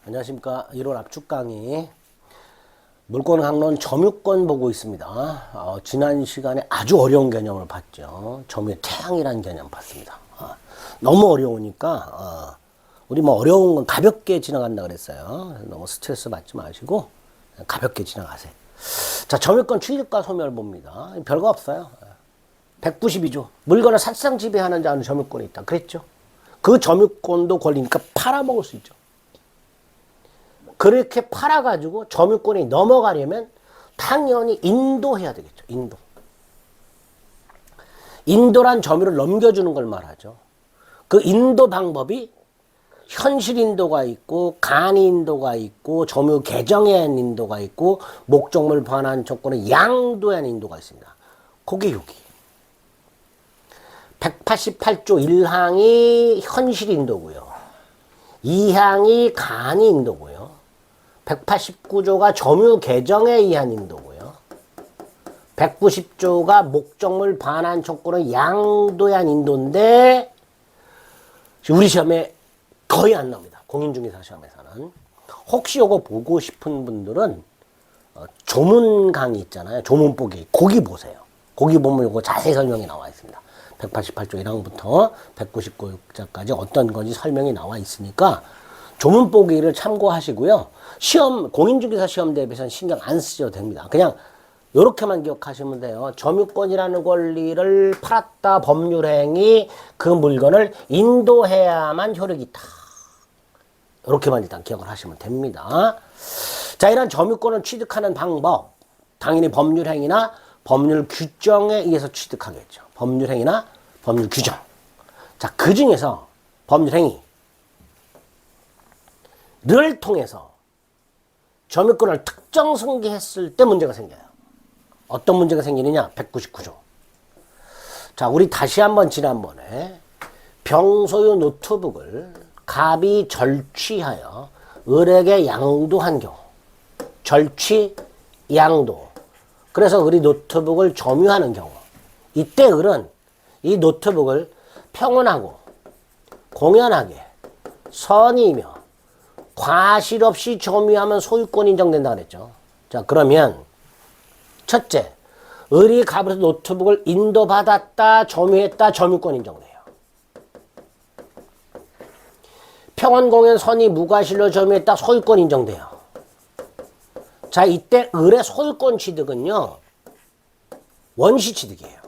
안녕하십니까. 1월 압축 강의 물권 강론 점유권 보고 있습니다. 지난 시간에 아주 어려운 개념을 봤죠. 점유의 태양이라는 개념 봤습니다. 너무 어려우니까 우리 뭐 어려운 건 가볍게 지나간다 그랬어요. 너무 스트레스 받지 마시고 가볍게 지나가세요. 자, 점유권 취득과 소멸 봅니다. 별거 없어요. 192조. 물건을 사실상 지배하는 자는 점유권이 있다. 그랬죠. 그 점유권도 권리니까 팔아먹을 수 있죠. 그렇게 팔아가지고 점유권이 넘어가려면 당연히 인도해야 되겠죠. 인도란 점유를 넘겨주는 걸 말하죠. 그 인도 방법이 현실 인도가 있고 간이 인도가 있고 점유 개정에 대한 인도가 있고 목적물 반환 조건의 양도에 대한 인도가 있습니다. 그게 여기 188조 1항이 현실 인도고요. 2항이 간이 인도고요. 189조가 점유 개정에 의한 인도고요. 190조가 목적물 반환 조건의 양도에 의한 인도인데 우리 시험에 거의 안 나옵니다. 공인중개사 시험에서는. 혹시 요거 보고 싶은 분들은 조문 강의 있잖아요. 조문 보기. 거기 보세요. 거기 보면 요거 자세히 설명이 나와 있습니다. 188조 1항부터 199조까지 어떤 건지 설명이 나와 있으니까 조문 보기를 참고하시고요. 시험, 공인중개사 시험 대비해서는 신경 안 쓰셔도 됩니다. 그냥 요렇게만 기억하시면 돼요. 점유권이라는 권리를 팔았다 법률행위 그 물건을 인도해야만 효력이 있다. 요렇게만 일단 기억을 하시면 됩니다. 자, 이런 점유권을 취득하는 방법. 당연히 법률행위나 법률 규정에 의해서 취득하겠죠. 법률행위나 법률 규정. 자, 그 중에서 법률행위 를 통해서 점유권을 특정 승계했을 때 문제가 생겨요. 어떤 문제가 생기느냐? 199조. 자, 우리 다시 한번 지난번에 병소유 노트북을 갑이 절취하여 을에게 양도한 경우. 절취, 양도. 그래서 을이 노트북을 점유하는 경우. 이때 을은 이 노트북을 평온하고 공연하게 선의이며 과실 없이 점유하면 소유권이 인정된다 그랬죠. 자, 그러면 첫째, 을이 갑으로서 노트북을 인도받았다, 점유했다, 점유권 인정돼요. 평온 공연 선의 무과실로 점유했다, 소유권 인정돼요. 자, 이때 을의 소유권 취득은요, 원시 취득이에요.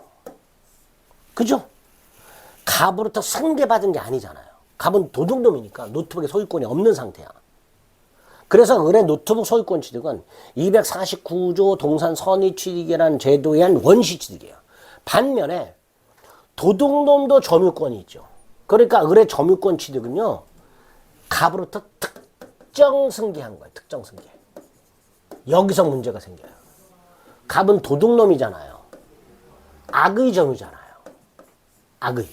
그죠? 갑으로부터 승계받은 게 아니잖아요. 갑은 도둑놈이니까 노트북에 소유권이 없는 상태야. 그래서 을의 노트북 소유권 취득은 249조 동산 선의 취득이라는 제도에 의한 원시 취득이에요. 반면에 도둑놈도 점유권이 있죠. 그러니까 을의 점유권 취득은요, 갑으로부터 특정 승계한 거예요. 특정 승계. 여기서 문제가 생겨요. 갑은 도둑놈이잖아요. 악의 점유잖아요. 악의.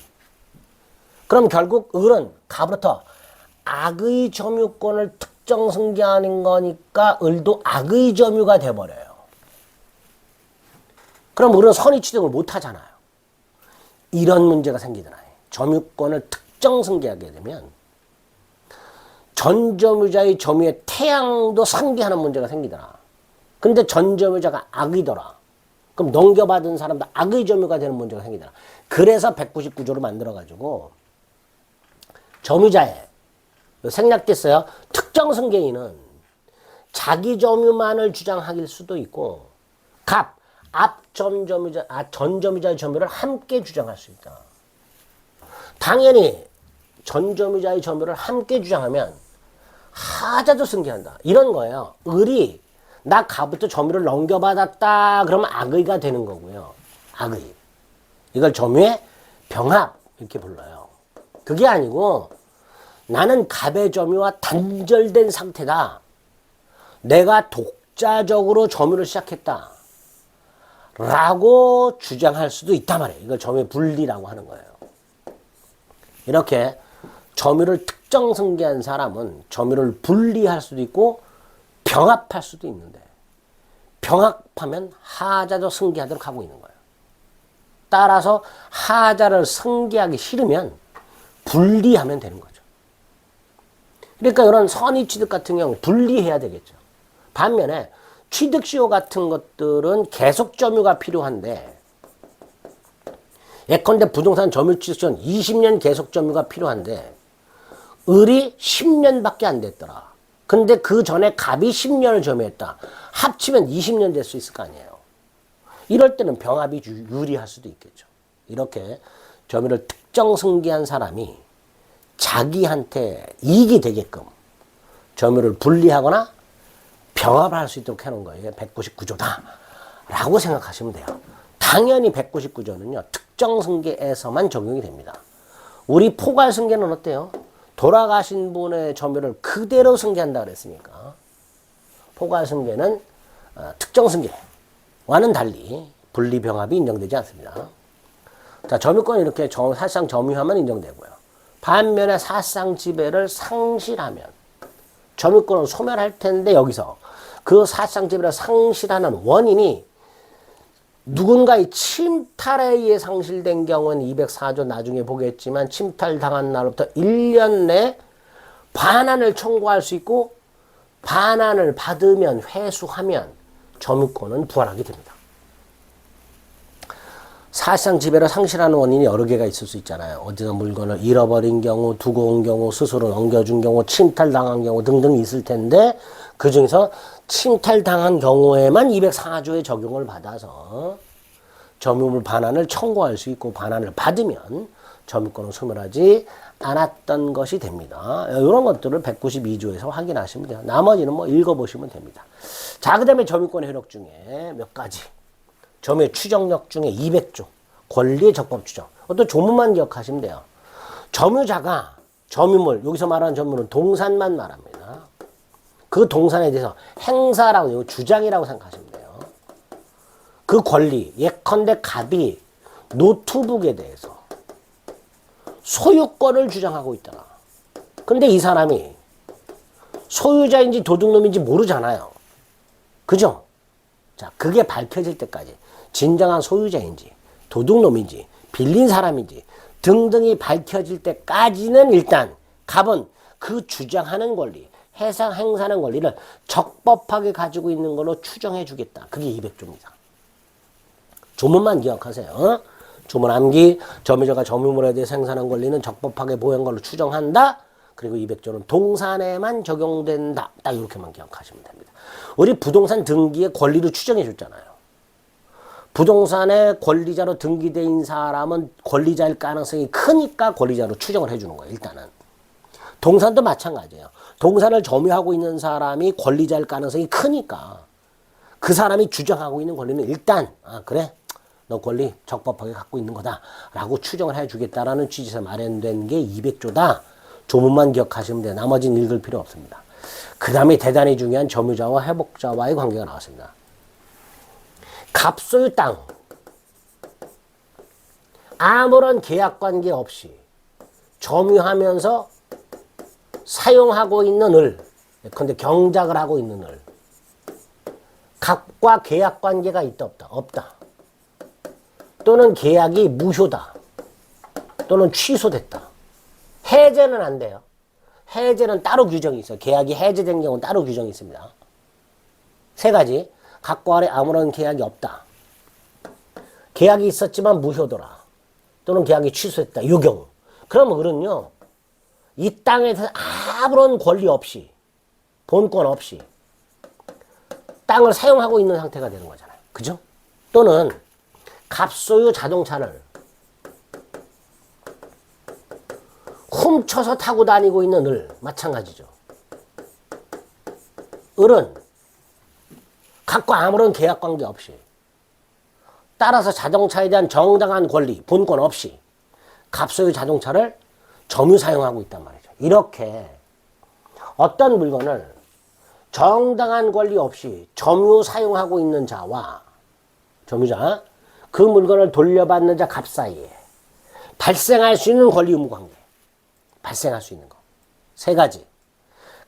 그럼 결국 을은 갑으로부터 악의 점유권을 특정 승계하는 거니까 을도 악의 점유가 돼버려요. 그럼 을은 선의 취득을 못 하잖아요. 이런 문제가 생기더라. 점유권을 특정 승계하게 되면 전점유자의 점유의 태양도 상기하는 문제가 생기더라. 근데 전점유자가 악이더라. 그럼 넘겨받은 사람도 악의 점유가 되는 문제가 생기더라. 그래서 199조를 만들어가지고 점유자의 생략됐어요. 특정 승계인은 자기 점유만을 주장할 수도 있고 갑, 전점유자의 점유를 함께 주장할 수 있다. 당연히 전점유자의 점유를 함께 주장하면 하자도 승계한다. 이런 거예요. 을이 나 갑부터 점유를 넘겨받았다. 그러면 악의가 되는 거고요. 악의. 이걸 점유의 병합 이렇게 불러요. 그게 아니고 나는 갑의 점유와 단절된 상태다. 내가 독자적으로 점유를 시작했다. 라고 주장할 수도 있단 말이에요. 이걸 점유의 분리라고 하는 거예요. 이렇게 점유를 특정 승계한 사람은 점유를 분리할 수도 있고 병합할 수도 있는데 병합하면 하자도 승계하도록 하고 있는 거예요. 따라서 하자를 승계하기 싫으면 분리하면 되는 거죠. 그러니까 이런 선의 취득 같은 경우 분리해야 되겠죠. 반면에 취득시효 같은 것들은 계속 점유가 필요한데, 예컨대 부동산 점유 취득시효는 20년 계속 점유가 필요한데 을이 10년밖에 안 됐더라. 근데 그 전에 갑이 10년을 점유했다. 합치면 20년 될 수 있을 거 아니에요. 이럴 때는 병합이 유리할 수도 있겠죠. 이렇게 점유를 특정 승계한 사람이 자기한테 이익이 되게끔 점유를 분리하거나 병합을 할 수 있도록 해놓은 거예요. 199조다 라고 생각하시면 돼요. 당연히 199조는요 특정 승계에서만 적용이 됩니다. 우리 포괄 승계는 어때요? 돌아가신 분의 점유를 그대로 승계한다 그랬으니까 포괄 승계는 특정 승계와는 달리 분리병합이 인정되지 않습니다. 자, 점유권 이렇게 사실상 점유하면 인정되고요. 반면에 사실상 지배를 상실하면 점유권을 소멸할 텐데, 여기서 그 사실상 지배를 상실하는 원인이 누군가의 침탈에 의해 상실된 경우는 204조 나중에 보겠지만, 침탈당한 날부터 1년 내 반환을 청구할 수 있고, 반환을 받으면 회수하면 점유권은 부활하게 됩니다. 사실상 지배를 상실하는 원인이 여러 개가 있을 수 있잖아요. 어디서 물건을 잃어버린 경우, 두고 온 경우, 스스로 넘겨준 경우, 침탈당한 경우 등등 있을 텐데, 그 중에서 침탈당한 경우에만 204조의 적용을 받아서 점유물 반환을 청구할 수 있고, 반환을 받으면 점유권을 소멸하지 않았던 것이 됩니다. 이런 것들을 192조에서 확인하시면 돼요. 나머지는 뭐 읽어보시면 됩니다. 자, 그 다음에 점유권의 효력 중에 몇 가지. 점유의 추정력 중에 200조. 권리의 적법 추정. 또 조문만 기억하시면 돼요. 점유자가 점유물, 여기서 말하는 점유물은 동산만 말합니다. 그 동산에 대해서 행사라고, 주장이라고 생각하시면 돼요. 그 권리, 예컨대 갑이 노트북에 대해서 소유권을 주장하고 있더라. 근데 이 사람이 소유자인지 도둑놈인지 모르잖아요. 그죠? 자, 그게 밝혀질 때까지 진정한 소유자인지 도둑놈인지 빌린 사람인지 등등이 밝혀질 때까지는 일단 갑은 그 주장하는 권리, 행사하는 권리를 적법하게 가지고 있는 걸로 추정해 주겠다. 그게 200조입니다. 조문만 기억하세요. 조문 암기, 점유자가 점유물에 대해 행사하는 권리는 적법하게 보유한 걸로 추정한다. 그리고 200조는 동산에만 적용된다. 딱 이렇게만 기억하시면 됩니다. 우리 부동산 등기의 권리를 추정해 줬잖아요. 부동산의 권리자로 등기된 사람은 권리자일 가능성이 크니까 권리자로 추정을 해주는 거예요. 일단은. 동산도 마찬가지예요. 동산을 점유하고 있는 사람이 권리자일 가능성이 크니까 그 사람이 주장하고 있는 권리는 일단 그래? 너 권리 적법하게 갖고 있는 거다 라고 추정을 해주겠다라는 취지에서 마련된 게 200조다. 조문만 기억하시면 돼요. 나머지는 읽을 필요 없습니다. 그 다음에 대단히 중요한 점유자와 회복자와의 관계가 나왔습니다. 갑소유 땅, 아무런 계약관계 없이 점유하면서 사용하고 있는 을, 근데 경작을 하고 있는 을, 갑과 계약관계가 있다 없다? 없다. 또는 계약이 무효다. 또는 취소됐다. 해제는 안 돼요. 해제는 따로 규정이 있어요. 계약이 해제된 경우는 따로 규정이 있습니다. 세 가지. 갑과 을에 아무런 계약이 없다. 계약이 있었지만 무효더라. 또는 계약이 취소했다. 이 경우. 그럼 을은요, 이 땅에 대해서 아무런 권리 없이, 본권 없이 땅을 사용하고 있는 상태가 되는 거잖아요. 그죠? 또는 갑소유 자동차를 훔쳐서 타고 다니고 있는 을, 마찬가지죠. 을은 갑과 아무런 계약관계 없이, 따라서 자동차에 대한 정당한 권리, 본권 없이 갑소유 자동차를 점유 사용하고 있단 말이죠. 이렇게 어떤 물건을 정당한 권리 없이 점유 사용하고 있는 자와 점유자, 그 물건을 돌려받는 자 갑 사이에 발생할 수 있는 권리 의무 관계, 발생할 수 있는 거. 세 가지.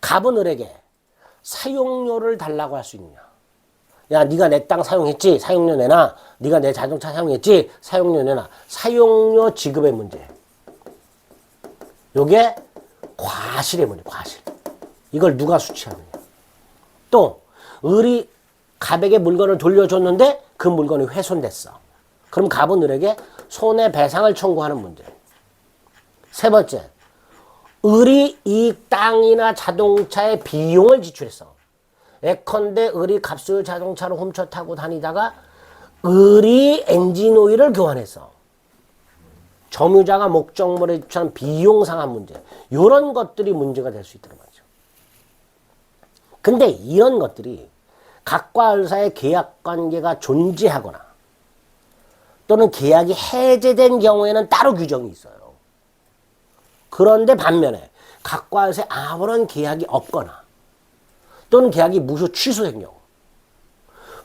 갑은 을에게 사용료를 달라고 할 수 있느냐. 야, 네가 내 땅 사용했지? 사용료 내놔. 네가 내 자동차 사용했지? 사용료 내놔. 사용료 지급의 문제. 요게 과실의 문제, 과실. 이걸 누가 수취하느냐. 또 을이 갑에게 물건을 돌려줬는데 그 물건이 훼손됐어. 그럼 갑은 을에게 손해배상을 청구하는 문제. 세 번째, 을이 이 땅이나 자동차에 비용을 지출했어. 예컨대 을이 갑수의 자동차를 훔쳐 타고 다니다가 을이 엔진 오일을 교환했어. 점유자가 목적물에 지출한 비용 상한 문제. 이런 것들이 문제가 될 수 있다는 말이죠. 근데 이런 것들이 갑과 을 사이의 계약 관계가 존재하거나 또는 계약이 해제된 경우에는 따로 규정이 있어요. 그런데 반면에 갑과 을 사이에 아무런 계약이 없거나 또는 계약이 무효 취소된 경우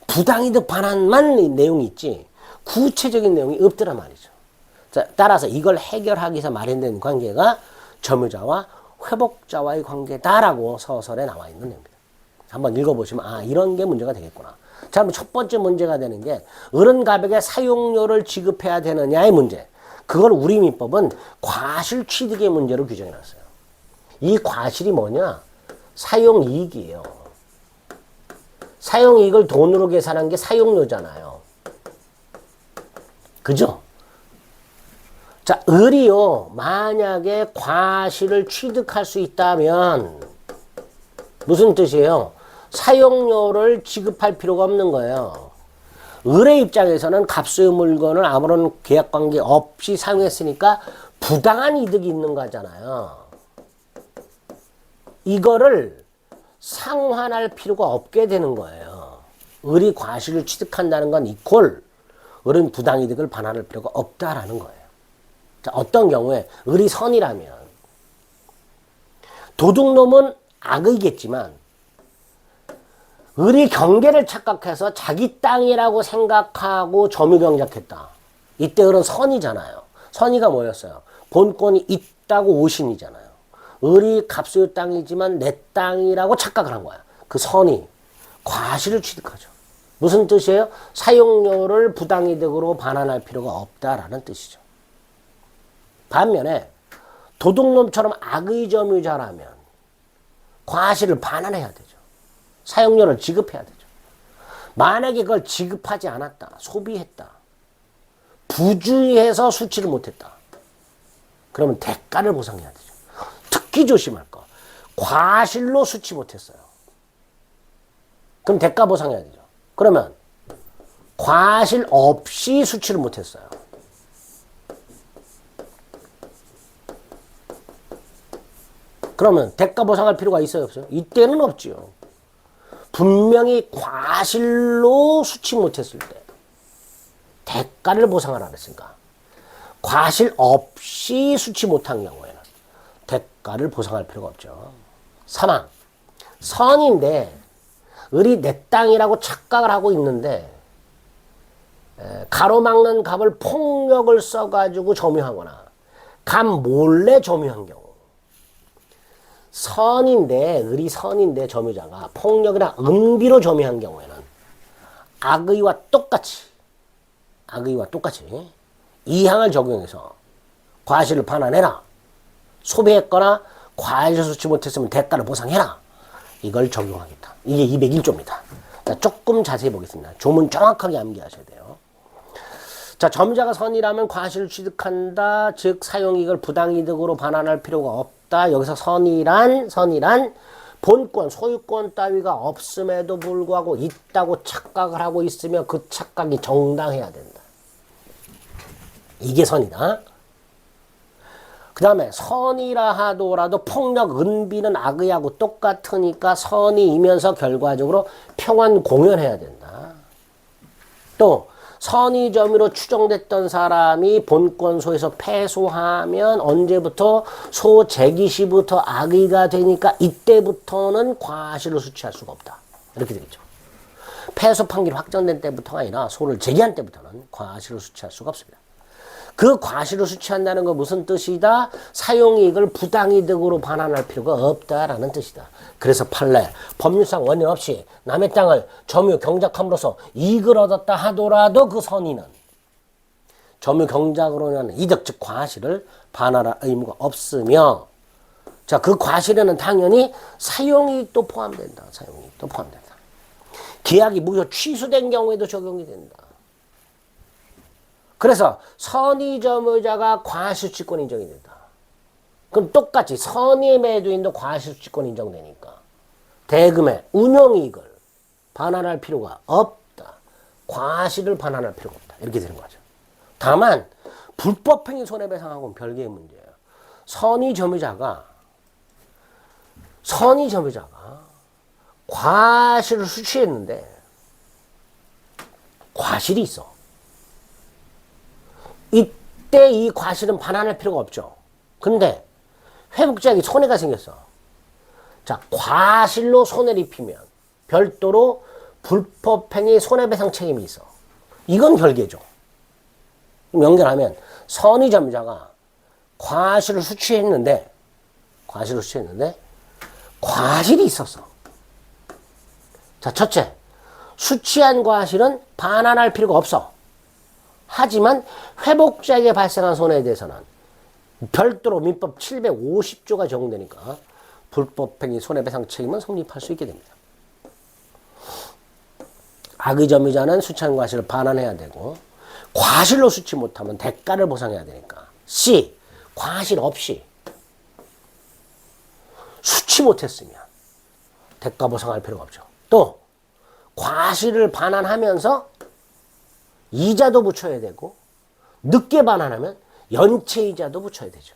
부당이득 반환만 내용이 있지 구체적인 내용이 없더란 말이죠. 자, 따라서 이걸 해결하기 위해서 마련된 관계가 점유자와 회복자와의 관계다라고 서설에 나와 있는 내용입니다. 한번 읽어보시면 아 이런 게 문제가 되겠구나. 자, 그럼 첫 번째 문제가 되는 게 을은 갑에게 사용료를 지급해야 되느냐의 문제. 그걸 우리 민법은 과실 취득의 문제로 규정해놨어요. 이 과실이 뭐냐? 사용이익이에요. 사용이익을 돈으로 계산한 게 사용료잖아요. 그죠? 자, 을이요, 만약에 과실을 취득할 수 있다면 무슨 뜻이에요? 사용료를 지급할 필요가 없는 거예요. 을의 입장에서는 갑수의 물건을 아무런 계약관계 없이 사용했으니까 부당한 이득이 있는 거잖아요. 이거를 상환할 필요가 없게 되는 거예요. 을이 과실을 취득한다는 건 이퀄 을은 부당이득을 반환할 필요가 없다라는 거예요. 자, 어떤 경우에 을이 선이라면 도둑놈은 악의겠지만 을이 경계를 착각해서 자기 땅이라고 생각하고 점유경작했다. 이때 을은 선이잖아요. 선의가 뭐였어요? 본권이 있다고 오신이잖아요. 을이 갑수의 땅이지만 내 땅이라고 착각을 한 거야. 그 선이 과실을 취득하죠. 무슨 뜻이에요? 사용료를 부당이득으로 반환할 필요가 없다라는 뜻이죠. 반면에 도둑놈처럼 악의 점유자라면 과실을 반환해야 되죠. 사용료를 지급해야 되죠. 만약에 그걸 지급하지 않았다. 소비했다. 부주의해서 수치를 못했다. 그러면 대가를 보상해야 되죠. 특히 조심할 거. 과실로 수치 못했어요. 그럼 대가 보상해야 되죠. 그러면 과실 없이 수치를 못했어요. 그러면 대가 보상할 필요가 있어요, 없어요? 이때는 없지요. 분명히 과실로 수치 못했을 때 대가를 보상하라 그랬으니까 과실 없이 수치 못한 경우에는 대가를 보상할 필요가 없죠. 사망. 선인데 을이 내 땅이라고 착각을 하고 있는데 가로막는 갑을 폭력을 써가지고 점유하거나 갑 몰래 점유한 경우 선인데 을이 선인데 점유자가 폭력이나 은비로 점유한 경우에는 악의와 똑같이 이항을 적용해서 과실을 반환해라. 소비했거나 과실 수치 못했으면 대가를 보상해라. 이걸 적용하겠다. 이게 201조입니다. 자, 조금 자세히 보겠습니다. 조문 정확하게 암기하셔야 돼요. 자, 점유자가 선이라면 과실을 취득한다. 즉 사용이익을 부당이득으로 반환할 필요가 없다. 여기서 선이란 본권, 소유권 따위가 없음에도 불구하고 있다고 착각을 하고 있으며 그 착각이 정당해야 된다. 이게 선이다. 그 다음에 선이라 하더라도 폭력, 은비는 악의하고 똑같으니까 선이이면서 결과적으로 평안 공연해야 된다. 또 선의 점유로 추정됐던 사람이 본권소에서 패소하면 언제부터 소재기 시부터 악의가 되니까 이때부터는 과실을 수취할 수가 없다. 이렇게 되겠죠. 패소 판결이 확정된 때부터가 아니라 소를 제기한 때부터는 과실을 수취할 수가 없습니다. 그 과실을 수취한다는 건 무슨 뜻이다? 사용이익을 부당이득으로 반환할 필요가 없다라는 뜻이다. 그래서 판례, 법률상 원인 없이 남의 땅을 점유 경작함으로써 이익을 얻었다 하더라도 그 선의는 점유 경작으로 인한 이득 즉 과실을 반환할 의무가 없으며 자, 그 과실에는 당연히 사용이익도 포함된다. 사용이익도 포함된다. 계약이 무효 취소된 경우에도 적용이 된다. 그래서 선의점유자가 과실취권 인정이 된다. 그럼 똑같이 선의 매도인도 과실취권 인정되니까 대금의 운용이익을 반환할 필요가 없다. 과실을 반환할 필요가 없다. 이렇게 되는 거죠. 다만 불법행위 손해배상하고는 별개의 문제예요. 선의점유자가 과실을 수취했는데 과실이 있어. 이때 이 과실은 반환할 필요가 없죠. 근데 회복자에게 손해가 생겼어. 자, 과실로 손해를 입히면 별도로 불법행위 손해배상 책임이 있어. 이건 별개죠. 연결하면 선의점유자가 과실을 수취했는데 과실이 있었어. 자, 첫째, 수취한 과실은 반환할 필요가 없어. 하지만 회복자에게 발생한 손해에 대해서는 별도로 민법 750조가 적용되니까 불법행위 손해배상 책임은 성립할 수 있게 됩니다. 악의점유자는 수취한 과실을 반환해야 되고 과실로 수취 못하면 대가를 보상해야 되니까. C. 과실 없이 수취 못했으면 대가 보상할 필요가 없죠. 또 과실을 반환하면서 이자도 붙여야 되고 늦게 반환하면 연체이자도 붙여야 되죠.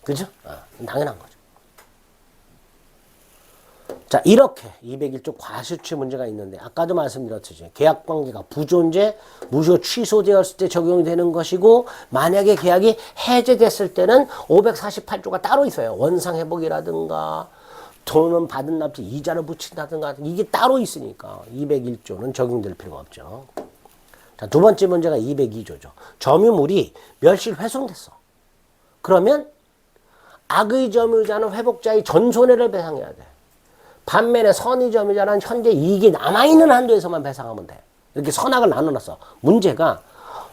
그죠? 당연한 거죠. 자, 이렇게 201조 과실취 문제가 있는데 아까도 말씀드렸듯이 계약관계가 부존재, 무효 취소되었을 때 적용이 되는 것이고 만약에 계약이 해제됐을 때는 548조가 따로 있어요. 원상회복이라든가 돈은 받은 납치 이자를 붙인다든가 이게 따로 있으니까 201조는 적용될 필요가 없죠. 자, 두 번째 문제가 202조죠. 점유물이 멸실 훼손됐어. 그러면 악의점유자는 회복자의 전손해를 배상해야 돼. 반면에 선의점유자는 현재 이익이 남아있는 한도에서만 배상하면 돼. 이렇게 선악을 나눠놨어. 문제가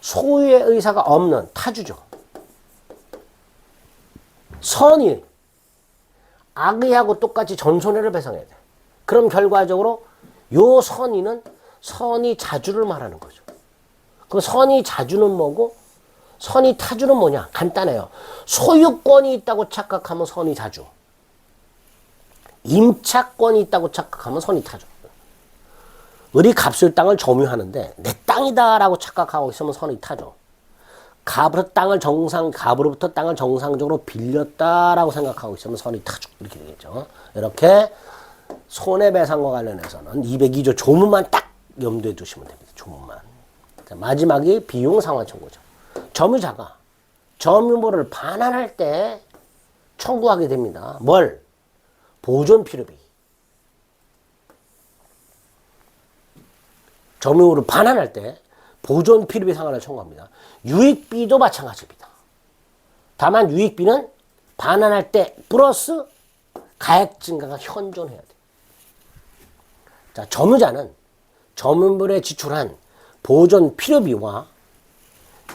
소유의 의사가 없는 타주죠. 선의, 악의하고 똑같이 전손해를 배상해야 돼. 그럼 결과적으로 요 선의는 선의자주를 말하는 거죠. 그럼 선의자주는 뭐고 선의타주는 뭐냐? 간단해요. 소유권이 있다고 착각하면 선의자주. 임차권이 있다고 착각하면 선의타주. 우리 갑술 땅을 점유하는데 내 땅이다라고 착각하고 있으면 선의타주. 갑으로부터 땅을 정상적으로 빌렸다라고 생각하고 있으면 선의타주. 이렇게 되겠죠. 이렇게 손해배상과 관련해서는 202조 조문만 딱 염두에 두시면 됩니다. 조문만. 자, 마지막이 비용상환 청구죠. 점유자가 점유물을 반환할 때 청구하게 됩니다. 뭘? 보존 필요비. 점유물을 반환할 때 보존 필요비 상환을 청구합니다. 유익비도 마찬가지입니다. 다만 유익비는 반환할 때 플러스 가액 증가가 현존해야 돼. 자, 점유자는 점유물에 지출한 보존 필요비와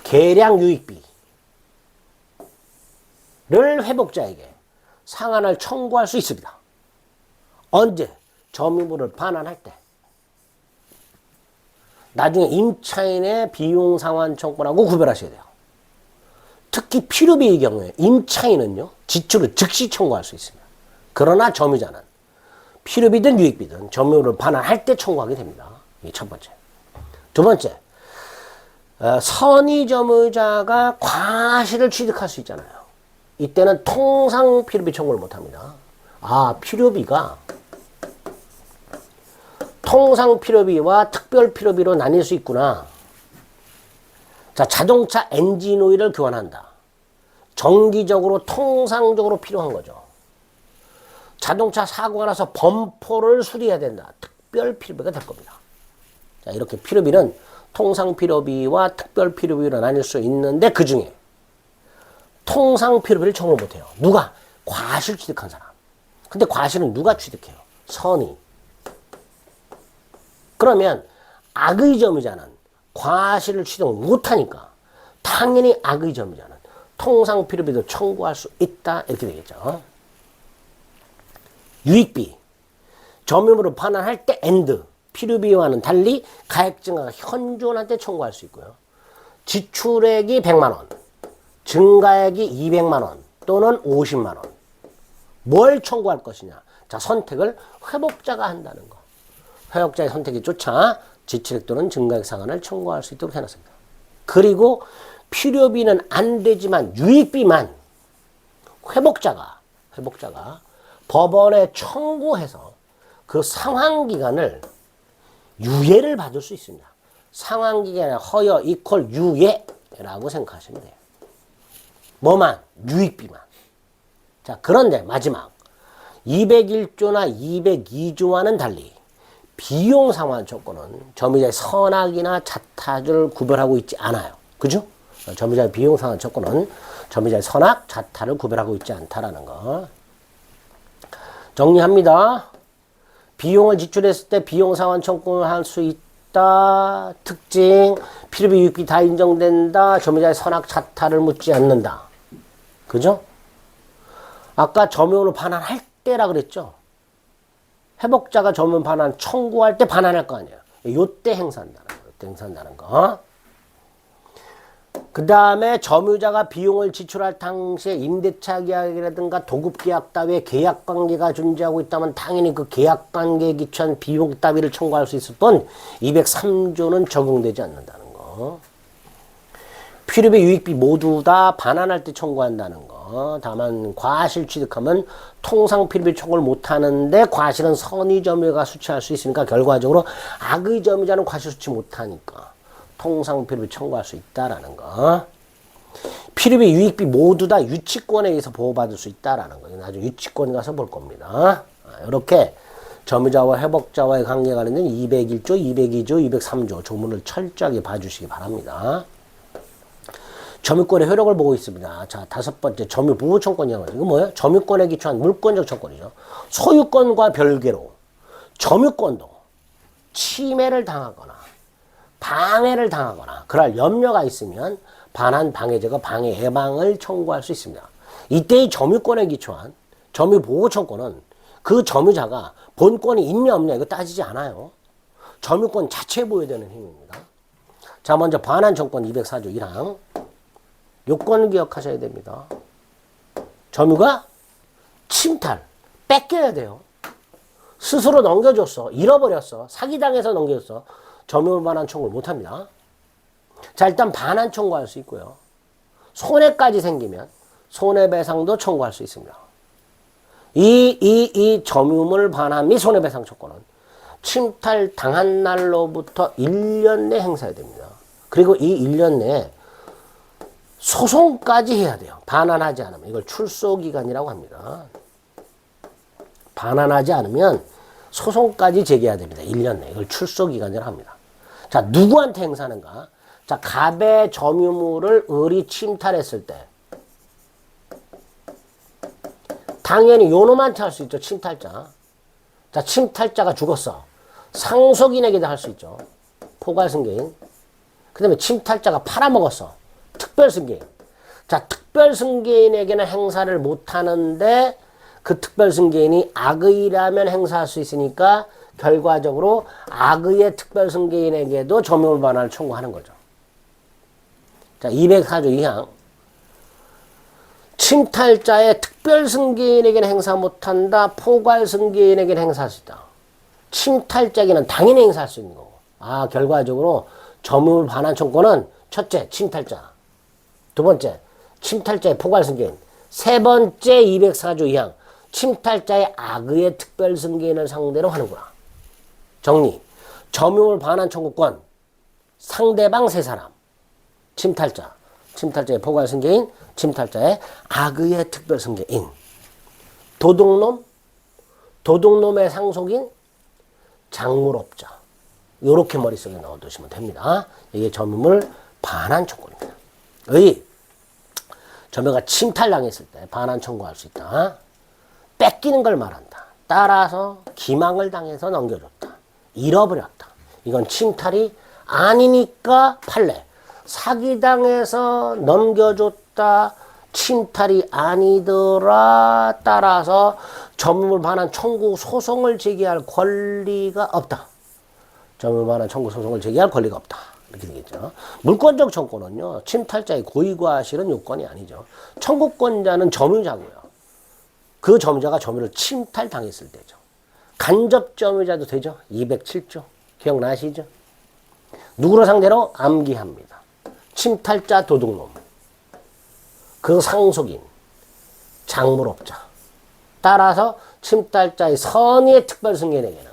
계량 유익비를 회복자에게 상환을 청구할 수 있습니다. 언제? 점유물을 반환할 때. 나중에 임차인의 비용 상환 청구라고 구별하셔야 돼요. 특히 필요비의 경우에 임차인은요, 지출을 즉시 청구할 수 있습니다. 그러나 점유자는 필요비든 유익비든 점유물을 반환할 때 청구하게 됩니다. 이게 첫 번째. 두 번째, 선의점유자가 과실을 취득할 수 있잖아요. 이때는 통상 필요비 청구를 못합니다. 아, 필요비가 통상 필요비와 특별 필요비로 나뉠 수 있구나. 자, 자동차 엔진 오일을 교환한다. 정기적으로 통상적으로 필요한 거죠. 자동차 사고가 나서 범퍼를 수리해야 된다. 특별 필요비가 될 겁니다. 자, 이렇게 필요비는 통상 필요비와 특별 필요비로 나뉠 수 있는데 그 중에 통상 필요비를 청구 못해요. 누가? 과실 취득한 사람. 근데 과실은 누가 취득해요? 선의. 그러면 악의점유자는 과실을 취득 못하니까 당연히 악의점유자는 통상 필요비도 청구할 수 있다. 이렇게 되겠죠. 유익비. 점유물을 반환할 때 and. 필요비와는 달리 가액 증가가 현존한테 청구할 수 있고요. 지출액이 100만 원, 증가액이 200만 원 또는 50만 원. 뭘 청구할 것이냐? 자, 선택을 회복자가 한다는 거. 회복자의 선택에 쫓아 지출액 또는 증가액 상한을 청구할 수 있도록 해놨습니다. 그리고 필요비는 안 되지만 유익비만 회복자가 법원에 청구해서 그 상환기간을 유예를 받을 수 있습니다. 상환기간의 허여 이퀄 유예라고 생각하시면 돼요. 뭐만? 유익비만. 자, 그런데 마지막 201조나 202조와는 달리 비용 상환 조건은 점유자의 선악이나 자타를 구별하고 있지 않아요. 그죠? 점유자의 비용 상환 조건은 점유자의 선악, 자타를 구별하고 있지 않다라는 거. 정리합니다. 비용을 지출했을 때 비용 상환 청구를 할 수 있다. 특징, 필요비, 유익비 다 인정된다. 점유자의 선악, 자타를 묻지 않는다. 그죠? 아까 점유로 반환할 때라 그랬죠? 회복자가 점유 반환 청구할 때 반환할 거 아니에요. 요때 행사한다는 거. 요때 행사한다는 거. 그 다음에 점유자가 비용을 지출할 당시에 임대차 계약이라든가 도급 계약 따위의 계약 관계가 존재하고 있다면 당연히 그 계약 관계에 기초한 비용 따위를 청구할 수 있을 뿐 203조는 적용되지 않는다는 거. 필요비, 유익비 모두 다 반환할 때 청구한다는 거. 다만 과실 취득하면 통상 필요비 청구를 못하는데 과실은 선의 점유가 수취할 수 있으니까 결과적으로 악의 점유자는 과실 수취 못하니까 통상 필요비 청구할 수 있다라는 거. 필요비, 유익비 모두 다 유치권에 의해서 보호받을 수 있다라는 거. 나중에 유치권 가서 볼 겁니다. 이렇게 점유자와 회복자와의 관계에 관련된 201조, 202조, 203조 조문을 철저하게 봐주시기 바랍니다. 점유권의 효력을 보고 있습니다. 자, 다섯 번째 점유 보호 청권이라고 하죠. 이거 뭐예요? 점유권에 기초한 물권적 청권이죠. 소유권과 별개로 점유권도 침해를 당하거나 방해를 당하거나 그럴 염려가 있으면 반환 방해죄가 방해 예방을 청구할 수 있습니다. 이때의 점유권에 기초한 점유 보호 청권은 그 점유자가 본권이 있냐 없냐 이거 따지지 않아요. 점유권 자체에 보여되는 행위입니다. 자, 먼저 반환 청권 204조 1항 요건을 기억하셔야 됩니다. 점유가 침탈, 뺏겨야 돼요. 스스로 넘겨줬어. 잃어버렸어. 사기당해서 넘겨줬어. 점유물 반환 청구를 못합니다. 자, 일단 반환 청구할 수 있고요. 손해까지 생기면 손해배상도 청구할 수 있습니다. 이 점유물 반환 및 손해배상 청구는 침탈 당한 날로부터 1년 내에 행사해야 됩니다. 그리고 이 1년 내에 소송까지 해야 돼요. 반환하지 않으면. 이걸 출소기간이라고 합니다. 반환하지 않으면 소송까지 제기해야 됩니다. 1년 내에. 이걸 출소기간이라고 합니다. 자, 누구한테 행사하는가? 자, 갑의 점유물을 을이 침탈했을 때 당연히 요놈한테 할 수 있죠. 침탈자. 자, 침탈자가 죽었어. 상속인에게도 할 수 있죠. 포괄승계인. 그 다음에 침탈자가 팔아먹었어. 특별승계인. 자, 특별승계인에게는 행사를 못하는데 그 특별승계인이 악의라면 행사할 수 있으니까 결과적으로 악의의 특별승계인에게도 점유물 반환을 청구하는 거죠. 자, 204조 2항. 침탈자의 특별승계인에게는 행사 못한다. 포괄승계인에게는 행사할 수 있다. 침탈자에게는 당연히 행사할 수 있는 거고. 아, 결과적으로 점유물 반환 청구는 첫째, 침탈자. 두 번째, 침탈자의 포괄승계인. 세 번째, 204조 2항. 침탈자의 악의의 특별승계인을 상대로 하는구나. 정리. 점유물 반환 청구권. 상대방 세 사람. 침탈자. 침탈자의 포괄승계인. 침탈자의 악의의 특별승계인. 도둑놈. 도둑놈의 상속인. 장물업자. 요렇게 머릿속에 넣어두시면 됩니다. 이게 점유물 반환 청구입니다. 점유가 침탈당했을 때 반환 청구할 수 있다. 뺏기는 걸 말한다. 따라서 기망을 당해서 넘겨줬다. 잃어버렸다. 이건 침탈이 아니니까 판례. 사기당해서 넘겨줬다. 침탈이 아니더라. 따라서 점유물 반환 청구 소송을 제기할 권리가 없다. 점유물 반환 청구 소송을 제기할 권리가 없다. 이렇게 되겠죠. 물권적 청구는요, 침탈자의 고의가 실은 요건이 아니죠. 청구권자는 점유자고요. 그 점유자가 점유를 침탈당했을 때죠. 간접 점유자도 되죠. 207조. 기억나시죠? 누구를 상대로? 암기합니다. 침탈자 도둑놈. 그 상속인. 장물업자. 따라서 침탈자의 선의의 특별승계에게는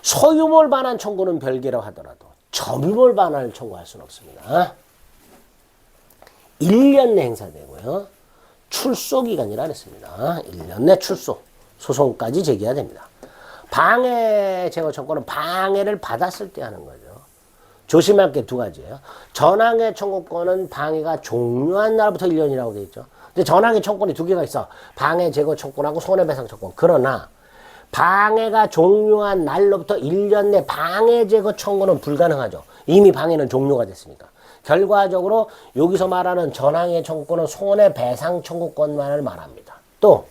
소유물 반환 청구는 별개로 하더라도 점유물 반환을 청구할 수는 없습니다. 1년 내 행사되고요. 출소기간이라 그랬습니다. 1년 내 출소. 소송까지 제기해야 됩니다. 방해 제거 청구는 방해를 받았을 때 하는 거죠. 조심할 게 두 가지예요. 전항해 청구권은 방해가 종료한 날부터 1년이라고 되어 있죠. 근데 전항해 청구권이 두 개가 있어. 방해 제거 청구하고 손해배상 청구권. 그러나 방해가 종료한 날로부터 1년 내 방해 제거 청구는 불가능하죠. 이미 방해는 종료가 됐으니까. 결과적으로 여기서 말하는 전항해 청구권은 손해배상 청구권만을 말합니다. 또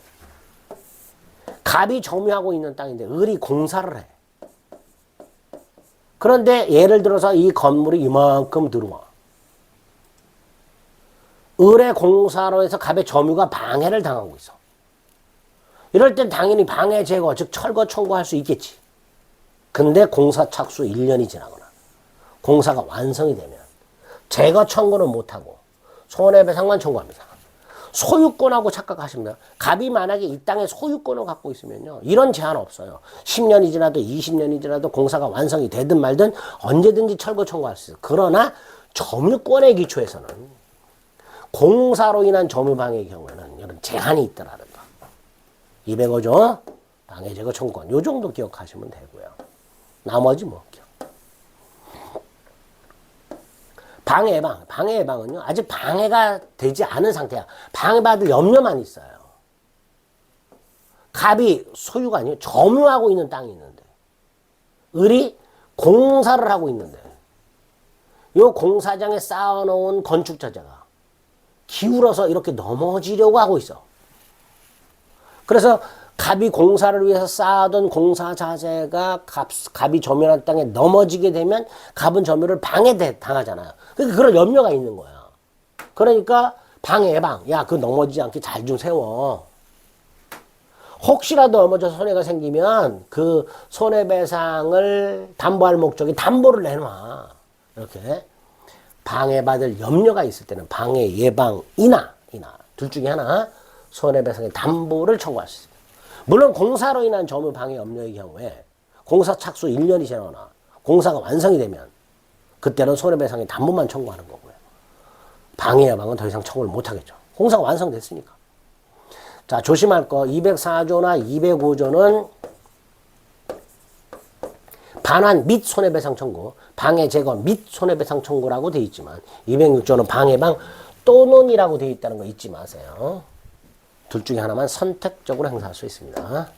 갑이 점유하고 있는 땅인데 을이 공사를 해. 그런데 예를 들어서 이 건물이 이만큼 들어와. 을의 공사로 해서 갑의 점유가 방해를 당하고 있어. 이럴 땐 당연히 방해 제거, 즉 철거 청구할 수 있겠지. 근데 공사 착수 1년이 지나거나 공사가 완성이 되면 제거 청구는 못하고 손해배상만 청구합니다. 소유권하고 착각하십니다. 갑이 만약에 이 땅에 소유권을 갖고 있으면요, 이런 제한 없어요. 10년이 지나도 20년이 지나도 공사가 완성이 되든 말든 언제든지 철거 청구할 수 있어요. 그러나 점유권의 기초에서는 공사로 인한 점유방해의 경우에는 이런 제한이 있더라는 거. 205조 방해 제거 청구권 요 정도 기억하시면 되고요. 나머지 뭐 기억. 방해 예방. 방해 예방은요, 아직 방해가 되지 않은 상태야. 방해받을 염려만 있어요. 갑이 소유가 아니에요. 점유하고 있는 땅이 있는데 을이 공사를 하고 있는데 요 공사장에 쌓아놓은 건축자재가 기울어서 이렇게 넘어지려고 하고 있어. 그래서 갑이 공사를 위해서 쌓아둔 공사 자재가 갑이 점유한 땅에 넘어지게 되면 갑은 점유를 방해당하잖아요. 그러니까 그런 염려가 있는 거야. 그러니까 방해 예방. 야, 그거 넘어지지 않게 잘 좀 세워. 혹시라도 넘어져서 손해가 생기면 그 손해배상을 담보할 목적에 담보를 내놔. 이렇게 방해받을 염려가 있을 때는 방해 예방이나 둘 중에 하나 손해배상의 담보를 청구할 수 있습니다. 물론 공사로 인한 점유 방해 염려의 경우에 공사 착수 1년이 지나거나 공사가 완성이 되면 그때는 손해배상의 담보만 청구하는 거고요. 방해 예방은 더 이상 청구를 못하겠죠. 공사가 완성됐으니까. 자, 조심할 거 204조나 205조는 반환 및 손해배상 청구, 방해 제거 및 손해배상 청구라고 되어 있지만 206조는 방해방 또는이라고 되어 있다는 거 잊지 마세요. 둘 중에 하나만 선택적으로 행사할 수 있습니다.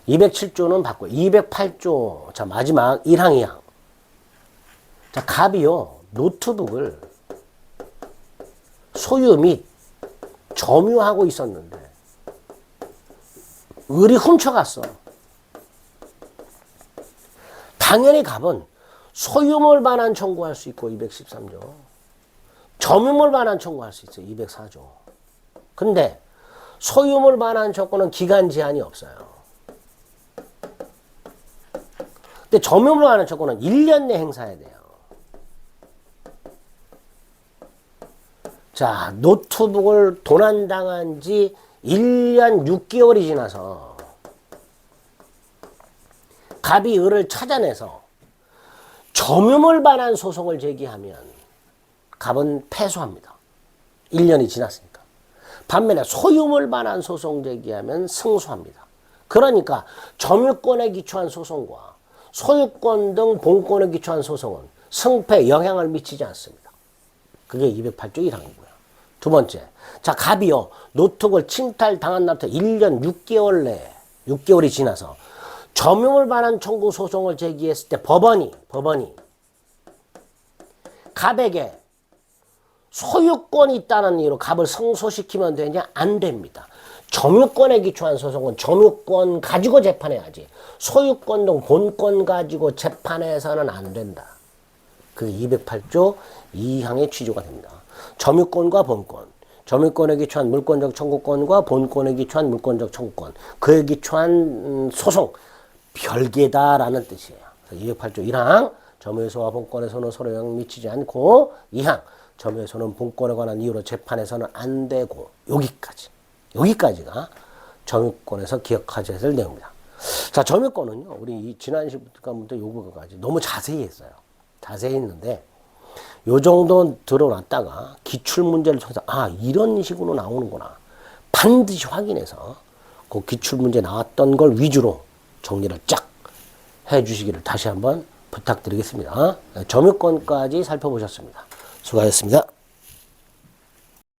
207조는 바꿔요. 208조. 자, 마지막 1항 2항. 자, 갑이요, 노트북을 소유 및 점유하고 있었는데 을이 훔쳐갔어. 당연히 갑은 소유물 반환 청구할 수 있고 213조. 점유물 반환 청구할 수 있어요. 204조. 근데 소유물 반환 청구는 기간 제한이 없어요. 근데 점유물 반환 청구는 1년 내 행사해야 돼요. 자, 노트북을 도난당한 지 1년 6개월이 지나서 갑이 을을 찾아내서 점유물 반환 소송을 제기하면 갑은 패소합니다. 1년이 지났으니까. 반면에 소유물 반환 소송 제기하면 승소합니다. 그러니까 점유권에 기초한 소송과 소유권 등 본권에 기초한 소송은 승패에 영향을 미치지 않습니다. 그게 208조 1항이고요. 두 번째, 자, 갑이요, 노트북을 침탈당한 날부터 1년 6개월 내에 6개월이 지나서 점유물 반환 청구 소송을 제기했을 때 법원이 갑에게 소유권이 있다는 이유로 값을 승소시키면 되냐? 안 됩니다. 점유권에 기초한 소송은 점유권 가지고 재판해야지. 소유권 등 본권 가지고 재판해서는 안 된다. 그게 208조 2항의 취조가 됩니다. 점유권과 본권, 점유권에 기초한 물권적 청구권과 본권에 기초한 물권적 청구권, 그에 기초한 소송, 별개다라는 뜻이에요. 208조 1항, 점유에서와 본권에서는 서로 영향 미치지 않고 2항, 점유에서는 본권에 관한 이유로 재판해서는 안 되고 여기까지가 점유권에서 기억하셔야 될 내용입니다. 자, 점유권은요, 우리 지난 시간부터 요거까지 너무 자세히 했어요. 자세히 했는데, 요 정도 들어놨다가 기출문제를 통해서, 이런 식으로 나오는구나. 반드시 확인해서 그 기출문제 나왔던 걸 위주로 정리를 쫙 해주시기를 다시 한번 부탁드리겠습니다. 점유권까지 살펴보셨습니다. 수고하셨습니다.